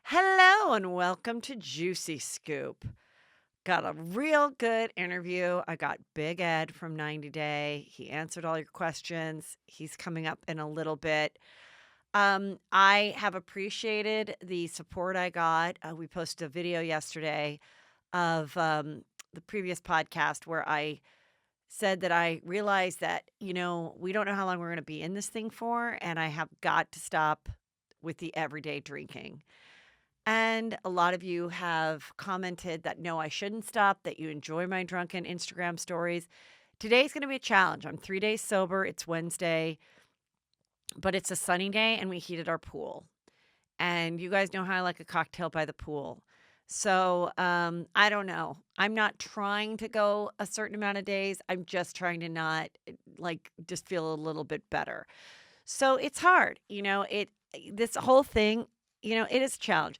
Hello and welcome to Juicy Scoop. Got a real good interview. I got Big Ed from 90 Day. He answered all your questions. He's coming up in a little bit. I have appreciated the support I got. We posted a video yesterday of the previous podcast where I said that I realized that, we don't know how long we're going to be in this thing for, and I have got to stop with the everyday drinking. And a lot of you have commented that no, I shouldn't stop, that you enjoy my drunken Instagram stories. Today's going to be a challenge. I'm 3 days sober. It's Wednesday, but it's a sunny day and we heated our pool. And you guys know how I like a cocktail by the pool. So I don't know. I'm not trying to go a certain amount of days. I'm just trying to not just feel a little bit better. So it's hard, this whole thing, it is a challenge.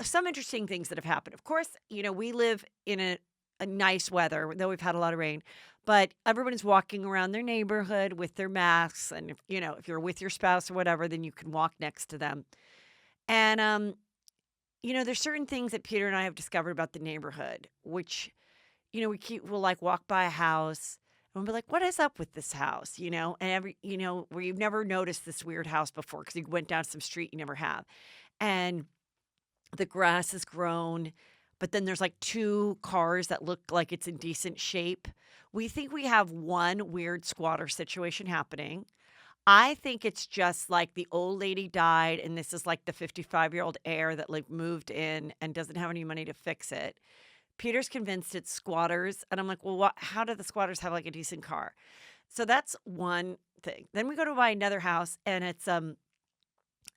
Some interesting things that have happened. Of course, we live in a nice weather, though we've had a lot of rain, but everyone is walking around their neighborhood with their masks. And if you're with your spouse or whatever, then you can walk next to them. And, there's certain things that Peter and I have discovered about the neighborhood, which, we'll like walk by a house and we'll be like, what is up with this house? And where you've never noticed this weird house before because you went down some street you never have. And the grass has grown, but then there's like two cars that look like it's in decent shape. We think we have one weird squatter situation happening. I think it's just like the old lady died, and this is like the 55-year-old heir that like moved in and doesn't have any money to fix it. Peter's convinced it's squatters, and I'm like, well, how do the squatters have like a decent car? So that's one thing. Then we go to buy another house, and it's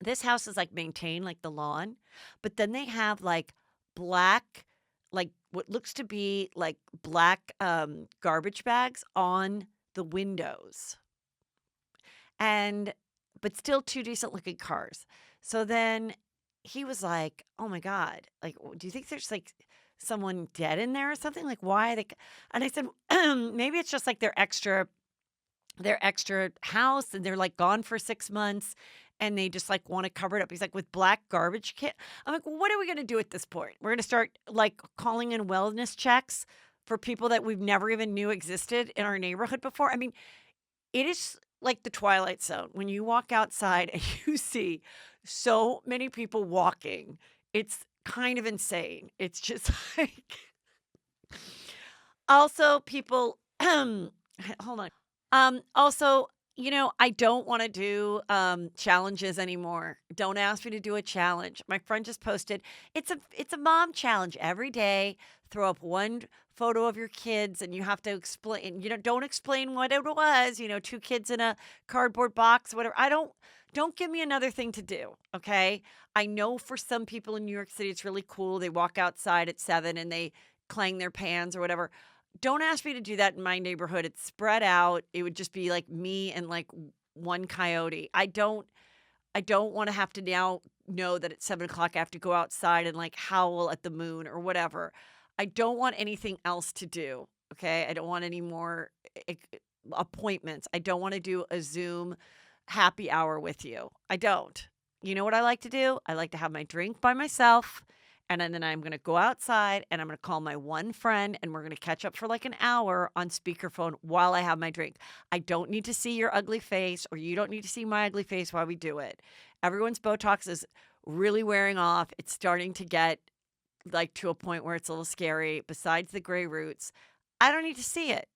this house is like maintained like the lawn, but then they have like black, like what looks to be like black garbage bags on the windows. And but still two decent looking cars. So then he was like, "Oh my god, like do you think there's like someone dead in there or something? Like why they?" And I said, "Maybe it's just like their extra house and they're like gone for 6 months and they just like want to cover it up." He's like, "With black garbage can." I'm like, well, "What are we going to do at this point? We're going to start like calling in wellness checks for people that we've never even knew existed in our neighborhood before." I mean, it is like the Twilight Zone when you walk outside and you see so many people walking. It's kind of insane. It's just like also people hold on. Also, I don't want to do challenges anymore. Don't ask me to do a challenge. My friend just posted, it's a mom challenge every day. Throw up one photo of your kids and you have to explain, don't explain what it was, two kids in a cardboard box, whatever. Don't give me another thing to do, okay? I know for some people in New York City it's really cool. They walk outside at 7 and they clang their pans or whatever. Don't ask me to do that in my neighborhood. It's spread out. It would just be like me and like one coyote. I don't want to have to now know that at 7 o'clock I have to go outside and like howl at the moon or whatever. I don't want anything else to do. Okay. I don't want any more appointments. I don't want to do a Zoom happy hour with you. I don't. You know what I like to do? I like to have my drink by myself. And then I'm going to go outside and I'm going to call my one friend and we're going to catch up for like an hour on speakerphone while I have my drink. I don't need to see your ugly face or you don't need to see my ugly face while we do it. Everyone's Botox is really wearing off. It's starting to get like to a point where it's a little scary. Besides the gray roots, I don't need to see it.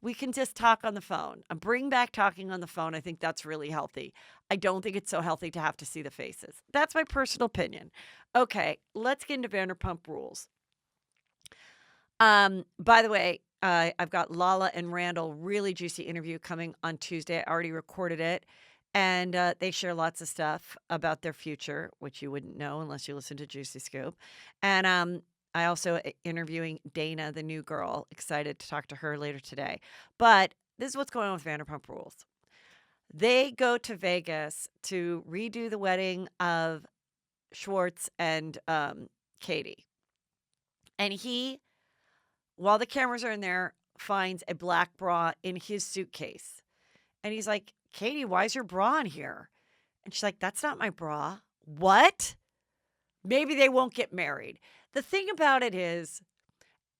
We can just talk on the phone. Bring back talking on the phone. I think that's really healthy. I don't think it's so healthy to have to see the faces. That's my personal opinion. Okay, let's get into Vanderpump Rules. By the way, I've got Lala and Randall really juicy interview coming on Tuesday. I already recorded it, and they share lots of stuff about their future, which you wouldn't know unless you listen to Juicy Scoop. And I also interviewing Dana, the new girl. Excited to talk to her later today. But this is what's going on with Vanderpump Rules. They go to Vegas to redo the wedding of Schwartz and Katie. And he, while the cameras are in there, finds a black bra in his suitcase. And he's like, "Katie, why is your bra in here?" And she's like, "That's not my bra." "What?" maybe they won't get married. The thing about it is,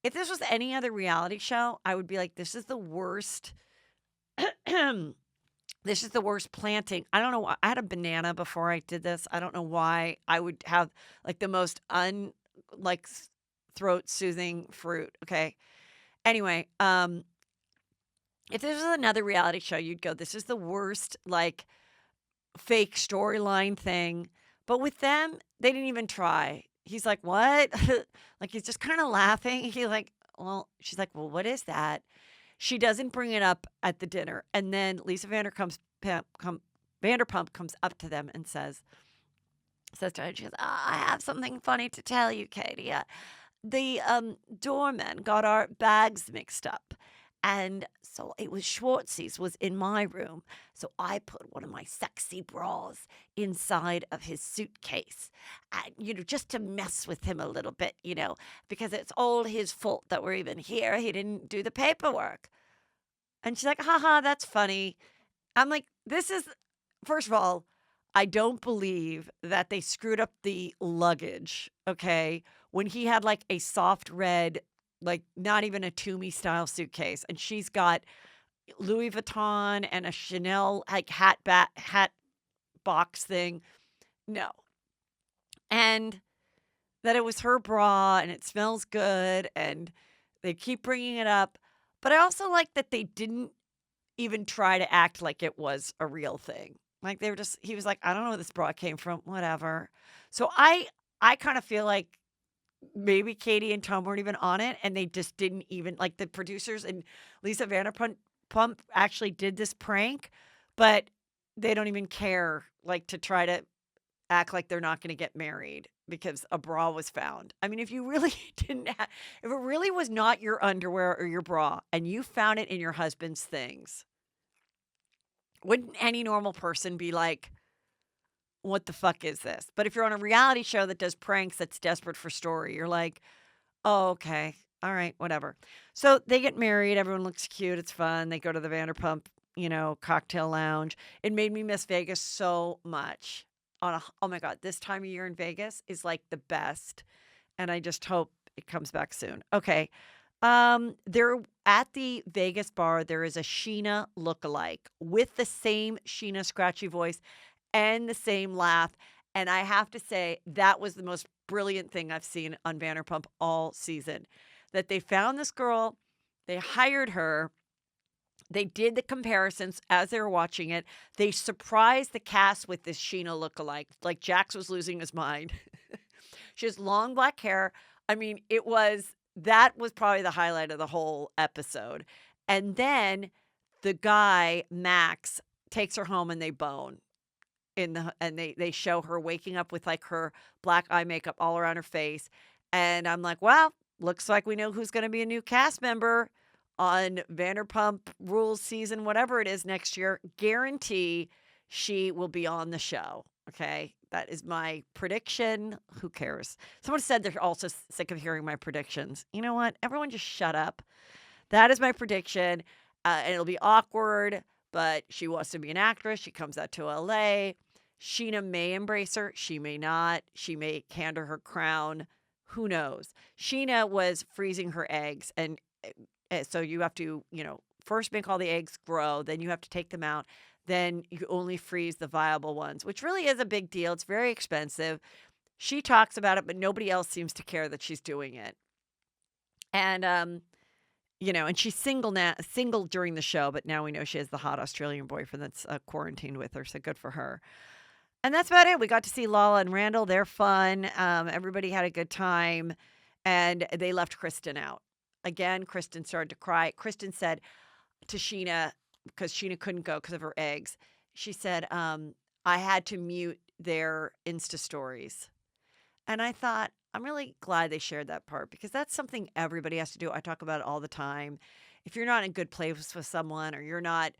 if this was any other reality show, I would be like, this is the worst. This is the worst planting. I don't know. I had a banana before I did this. I don't know why I would have like the most like throat soothing fruit. Okay. Anyway, if this was another reality show, you'd go, this is the worst like fake storyline thing. But with them, they didn't even try. He's like, what? Like he's just kind of laughing. He's like, well, she's like, well, what is that? She doesn't bring it up at the dinner. And then Lisa Vanderpump comes up to them and says to her, she goes, I have something funny to tell you, Katie. The doorman got our bags mixed up. And so it was Schwartz's was in my room. So I put one of my sexy bras inside of his suitcase. And, just to mess with him a little bit, because it's all his fault that we're even here. He didn't do the paperwork. And she's like, haha, that's funny. I'm like, first of all, I don't believe that they screwed up the luggage, okay? When he had like a soft red, like not even a Toomey style suitcase, and she's got Louis Vuitton and a Chanel like hat box thing. No. And that it was her bra and it smells good and they keep bringing it up. But I also like that they didn't even try to act like it was a real thing. Like he was like, I don't know where this bra came from, whatever. So I kind of feel like maybe Katie and Tom weren't even on it and they just didn't even, like the producers and Lisa Vanderpump actually did this prank, but they don't even care like to try to act like they're not going to get married because a bra was found. I mean, if you really if it really was not your underwear or your bra and you found it in your husband's things, wouldn't any normal person be like, what the fuck is this? But if you're on a reality show that does pranks that's desperate for story, you're like, oh, okay. All right, whatever. So they get married. Everyone looks cute. It's fun. They go to the Vanderpump, cocktail lounge. It made me miss Vegas so much. Oh my God, this time of year in Vegas is like the best. And I just hope it comes back soon. Okay. There at the Vegas bar, there is a Sheena lookalike with the same Sheena scratchy voice and the same laugh. And I have to say, that was the most brilliant thing I've seen on Vanderpump all season. That they found this girl, they hired her, they did the comparisons as they were watching it. They surprised the cast with this Sheena lookalike. Like Jax was losing his mind. She has long black hair. I mean, that was probably the highlight of the whole episode. And then the guy, Max, takes her home and they bone. And they show her waking up with like her black eye makeup all around her face. And I'm like, wow, looks like we know who's going to be a new cast member on Vanderpump Rules season, whatever it is next year. Guarantee she will be on the show. Okay. That is my prediction. Who cares? Someone said they're also sick of hearing my predictions. You know what? Everyone just shut up. That is my prediction. And it'll be awkward, but she wants to be an actress. She comes out to LA. Sheena may embrace her. She may not. She may hand her her crown. Who knows? Sheena was freezing her eggs. And so you have to, first make all the eggs grow. Then you have to take them out. Then you only freeze the viable ones, which really is a big deal. It's very expensive. She talks about it, but nobody else seems to care that she's doing it. And, and she's single during the show, but now we know she has the hot Australian boyfriend that's quarantined with her. So good for her. And that's about it. We got to see Lala and Randall. They're fun. Everybody had a good time. And they left Kristen out. Again, Kristen started to cry. Kristen said to Sheena, because Sheena couldn't go because of her eggs, she said, I had to mute their Insta stories. And I thought, I'm really glad they shared that part because that's something everybody has to do. I talk about it all the time. If you're not in a good place with someone or you're not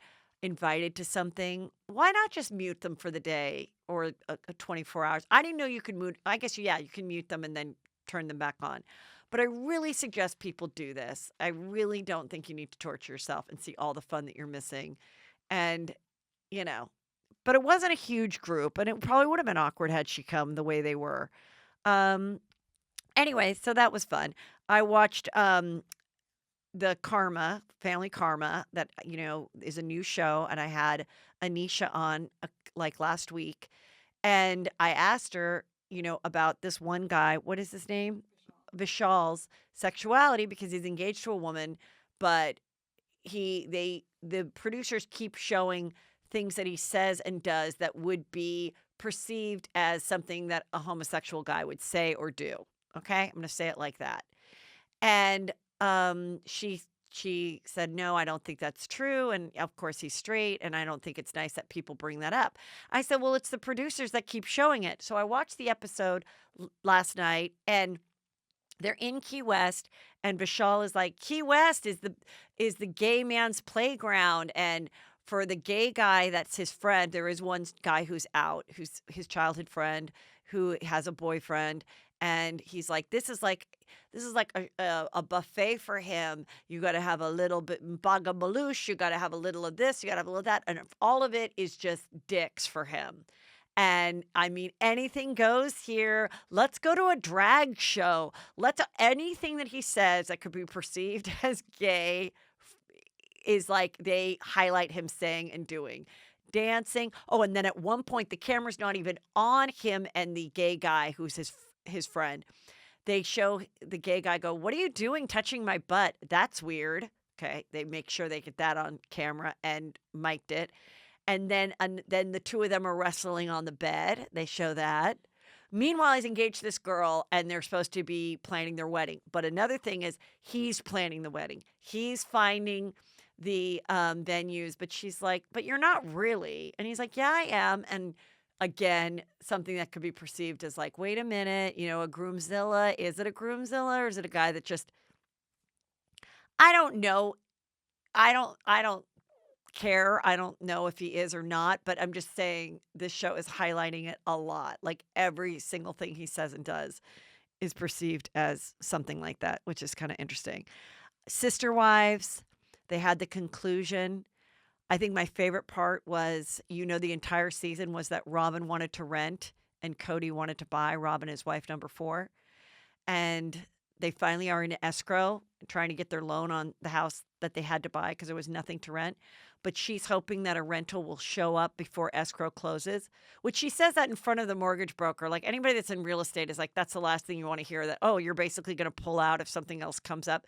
invited to something, why not just mute them for the day or 24 hours? I didn't know you could mute. I guess, you can mute them and then turn them back on. But I really suggest people do this. I really don't think you need to torture yourself and see all the fun that you're missing. And, but it wasn't a huge group and it probably would have been awkward had she come the way they were. Um, anyway, so that was fun. I watched the Karma, Family Karma, that is a new show, and I had Anisha on like last week, and I asked her, about this one guy. What is his name? Vishal's sexuality because he's engaged to a woman, but the producers keep showing things that he says and does that would be perceived as something that a homosexual guy would say or do. Okay? I'm going to say it like that. And she said, "No, I don't think that's true, and of course he's straight, and I don't think it's nice that people bring that up." I said, "Well, it's the producers that keep showing it." So I watched the episode last night, and they're in Key West, and Vishal is like, "Key West is the gay man's playground." And for the gay guy that's his friend, there is one guy who's out, who's his childhood friend, who has a boyfriend, and he's like, "This is like a buffet for him. You gotta have a little bit bagamaloosh, you gotta have a little of this, you gotta have a little of that," and all of it is just dicks for him. And I mean, anything goes here. Let's go to a drag show. Let's anything that he says that could be perceived as gay is like they highlight him saying and doing. Dancing. Oh, and then at one point the camera's not even on him and the gay guy who's his friend. They show the gay guy go, "What are you doing touching my butt? That's weird." Okay, they make sure they get that on camera and mic'd it. And then the 2 of them are wrestling on the bed. They show that. Meanwhile, he's engaged to this girl, and they're supposed to be planning their wedding. But another thing is he's planning the wedding. He's finding the, venues, but she's like, "But you're not really." And he's like, "Yeah, I am." And again, something that could be perceived as like, "Wait a minute, a groomzilla. Is it a groomzilla, or is it a guy that just" I don't know. I don't care. I don't know if he is or not, but I'm just saying this show is highlighting it a lot. Like every single thing he says and does is perceived as something like that, which is kind of interesting. Sister Wives, they had the conclusion. I think my favorite part was, the entire season was that Robin wanted to rent and Cody wanted to buy. Robin is wife number 4. And they finally are in escrow trying to get their loan on the house that they had to buy because there was nothing to rent. But she's hoping that a rental will show up before escrow closes, which she says that in front of the mortgage broker. Like anybody that's in real estate is like, that's the last thing you want to hear, that, oh, you're basically going to pull out if something else comes up.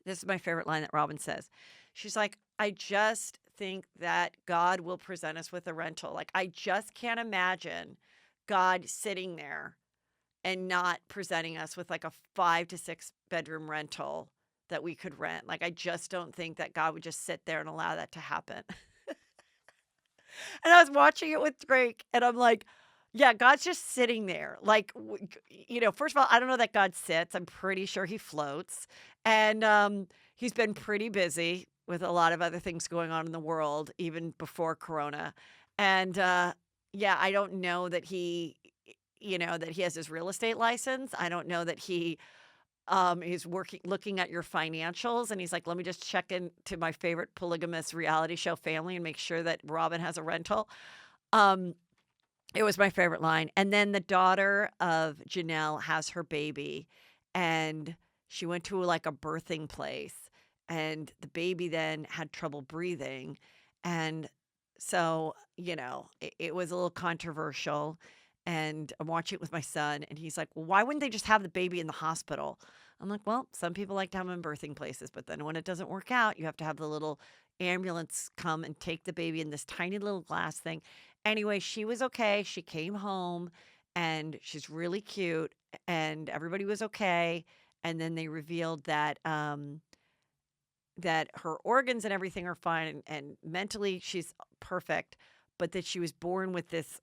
This is my favorite line that Robin says. She's like, "I just think that God will present us with a rental. Like, I just can't imagine God sitting there and not presenting us with like a 5 to 6 bedroom rental that we could rent. Like, I just don't think that God would just sit there and allow that to happen." And I was watching it with Drake, and I'm like, yeah, God's just sitting there. Like, first of all, I don't know that God sits. I'm pretty sure he floats. And he's been pretty busy with a lot of other things going on in the world, even before Corona. And yeah, I don't know that he has his real estate license. I don't know that he's looking at your financials, and he's like, "Let me just check into my favorite polygamous reality show Family and make sure that Robin has a rental." Um, it was my favorite line. And then the daughter of Janelle has her baby, and she went to like a birthing place, and the baby then had trouble breathing. And so, it was a little controversial. And I'm watching it with my son, and he's like, "Well, why wouldn't they just have the baby in the hospital?" I'm like, "Well, some people like to have them in birthing places, but then when it doesn't work out, you have to have the little ambulance come and take the baby in this tiny little glass thing." Anyway, she was okay. She came home, and she's really cute, and everybody was okay. And then they revealed that her organs and everything are fine, and mentally she's perfect, but that she was born with this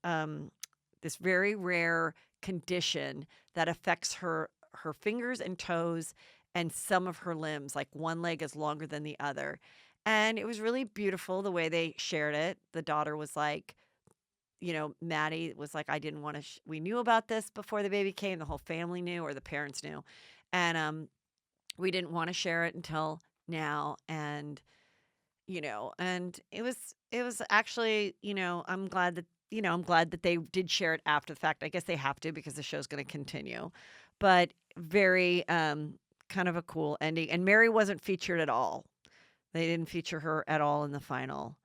very rare condition that affects her fingers and toes and some of her limbs. Like one leg is longer than the other. And it was really beautiful the way they shared it. The daughter was like, Maddie was like, "I didn't want to, we knew about this before the baby came. The whole family knew, or the parents knew. And we didn't want to share it until now." And and it was actually, I'm glad that I'm glad that they did share it after the fact. I guess they have to because the show's going to continue. But very kind of a cool ending. And Mary wasn't featured at all. They didn't feature her at all in the final.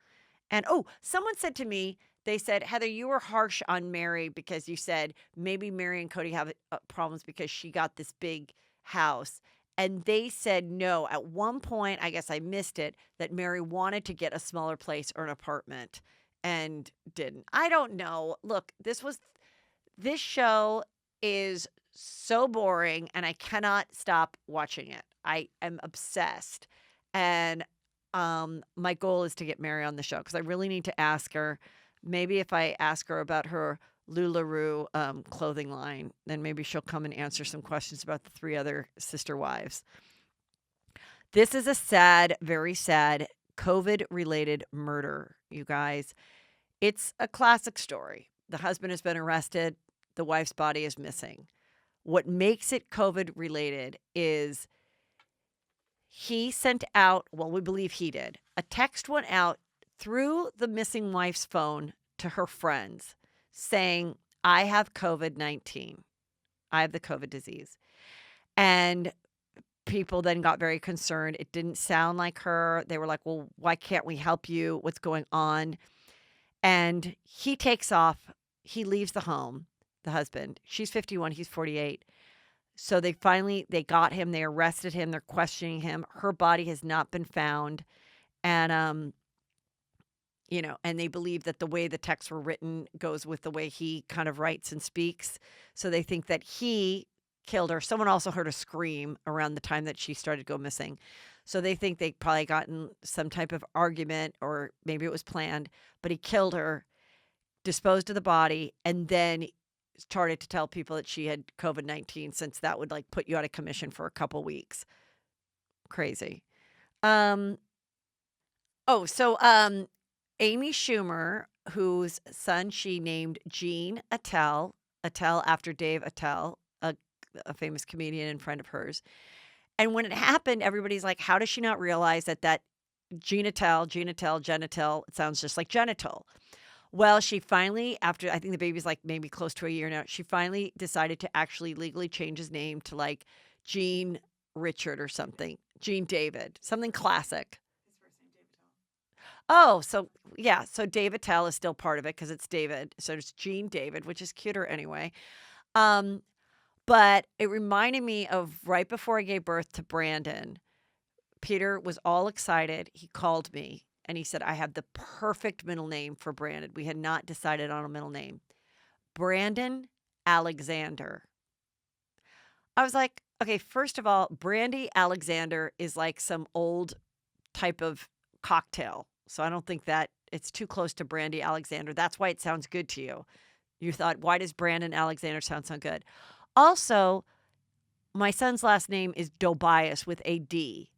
And oh, someone said to me, they said, Heather, you were harsh on Mary because you said maybe Mary and Cody have problems because she got this big house. And they said no. At one point, I guess I missed it, that Mary wanted to get a smaller place or an apartment and didn't. I don't know. Look, this show is so boring and I cannot stop watching it. I am obsessed. And my goal is to get Mary on the show because I really need to ask her. Maybe if I ask her about her LuLaRoe clothing line, then maybe she'll come and answer some questions about the 3 other sister wives. This is a sad, very sad COVID-related murder, you guys. It's a classic story. The husband has been arrested. The wife's body is missing. What makes it COVID-related is he sent out, well, we believe he did, a text went out through the missing wife's phone to her friends saying, I have COVID-19. I have the COVID disease. And people then got very concerned. It didn't sound like her. They were like, well, why can't we help you? What's going on? And he takes off. He leaves the home, the husband. She's 51. He's 48. So they got him. They arrested him. They're questioning him. Her body has not been found. And, and they believe that the way the texts were written goes with the way he kind of writes and speaks. So they think that he killed her. Someone also heard a scream around the time that she started to go missing. So they think they probably got in some type of argument or maybe it was planned, but he killed her, disposed of the body, and then started to tell people that she had COVID-19 since that would like put you out of commission for a couple weeks. Crazy. So Amy Schumer, whose son she named Gene Attell after Dave Attell, a famous comedian and friend of hers. And when it happened, everybody's like, how does she not realize that genital, it sounds just like genital. Well, she finally, after I think the baby's like maybe close to a year now, she finally decided to actually legally change his name to like Gene Richard or something. Gene David, something classic. His first name, David Tell. Oh, so yeah. So David Tell is still part of it because it's David. So it's Gene David, which is cuter anyway. But it reminded me of right before I gave birth to Brandon. Peter was all excited. He called me and he said, I have the perfect middle name for Brandon. We had not decided on a middle name. Brandon Alexander. I was like, okay, first of all, Brandy Alexander is like some old type of cocktail. So I don't think that it's too close to Brandy Alexander. That's why it sounds good to you. You thought, why does Brandon Alexander sound so good? Also, my son's last name is Dobias with a D.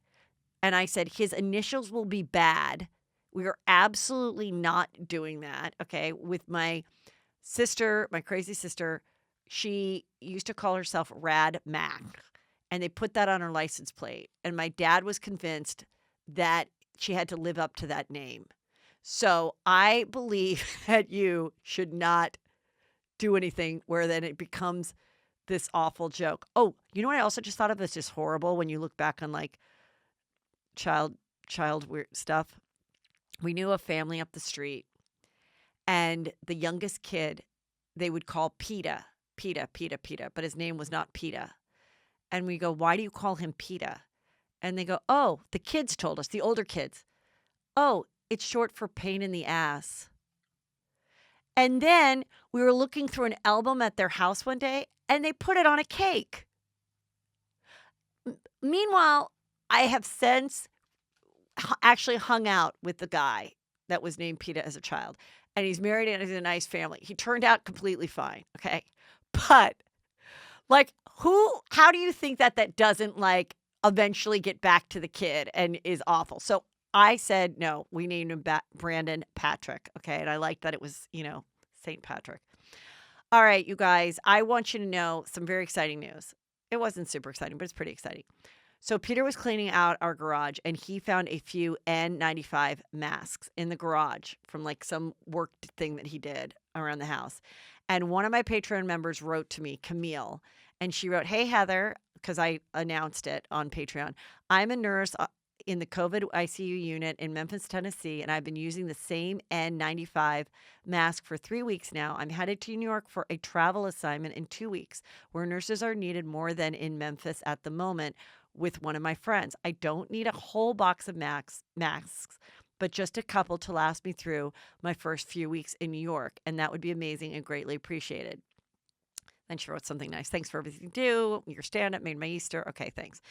And I said, his initials will be bad. We are absolutely not doing that. Okay. With my sister, my crazy sister, she used to call herself Rad Mac. And they put that on her license plate. And my dad was convinced that she had to live up to that name. So I believe that you should not do anything where then it becomes this awful joke. Oh, you know what I also just thought of that's just horrible when you look back on like child weird stuff. We knew a family up the street and the youngest kid they would call Peta, but his name was not Peta. And we go, why do you call him Peta? And they go, oh, the kids told us, the older kids. Oh, it's short for pain in the ass. And then we were looking through an album at their house one day and they put it on a cake. Meanwhile, I have since actually hung out with the guy that was named Peta as a child. And he's married and he's in a nice family. He turned out completely fine. Okay. But like how do you think that doesn't like eventually get back to the kid and is awful? So I said, no, we named him Brandon Patrick. Okay. And I liked that it was, St. Patrick. All right, you guys, I want you to know some very exciting news. It wasn't super exciting, but it's pretty exciting. So Peter was cleaning out our garage and he found a few N95 masks in the garage from like some work thing that he did. around the house. And one of my Patreon members wrote to me, Camille, and she wrote, "Hey, Heather," because I announced it on Patreon. "I'm a nurse in the COVID ICU unit in Memphis, Tennessee, and I've been using the same N95 mask for 3 weeks now. I'm headed to New York for a travel assignment in 2 weeks where nurses are needed more than in Memphis at the moment with one of my friends. I don't need a whole box of masks, but just a couple to last me through my first few weeks in New York, and that would be amazing and greatly appreciated." Then she wrote something nice. "Thanks for everything you do. Your stand-up made my Easter." Okay, thanks.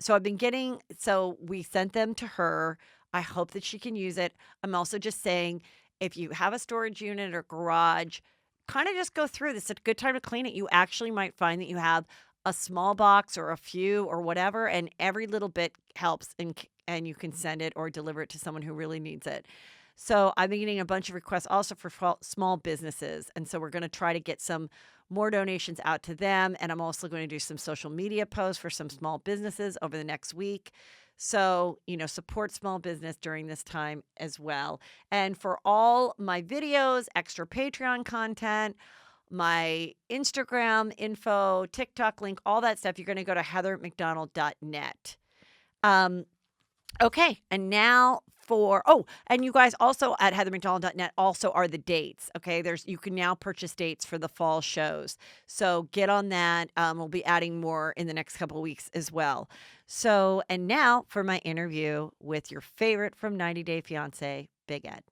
So we sent them to her. I hope that she can use it. I'm also just saying, if you have a storage unit or garage, kind of just go through this. It's a good time to clean it. You actually might find that you have a small box or a few or whatever, and every little bit helps, and you can send it or deliver it to someone who really needs it. So I've been getting a bunch of requests also for small businesses, and so we're going to try to get some more donations out to them, and I'm also going to do some social media posts for some small businesses over the next week. So, support small business during this time as well. And for all my videos, extra Patreon content, my Instagram info, TikTok link, all that stuff, you're going to go to heathermcdonald.net. Okay, and now and you guys also at heathermcdonald.net also are the dates. Okay, you can now purchase dates for the fall shows. So get on that. We'll be adding more in the next couple of weeks as well. So, and now for my interview with your favorite from 90 Day Fiancé, Big Ed.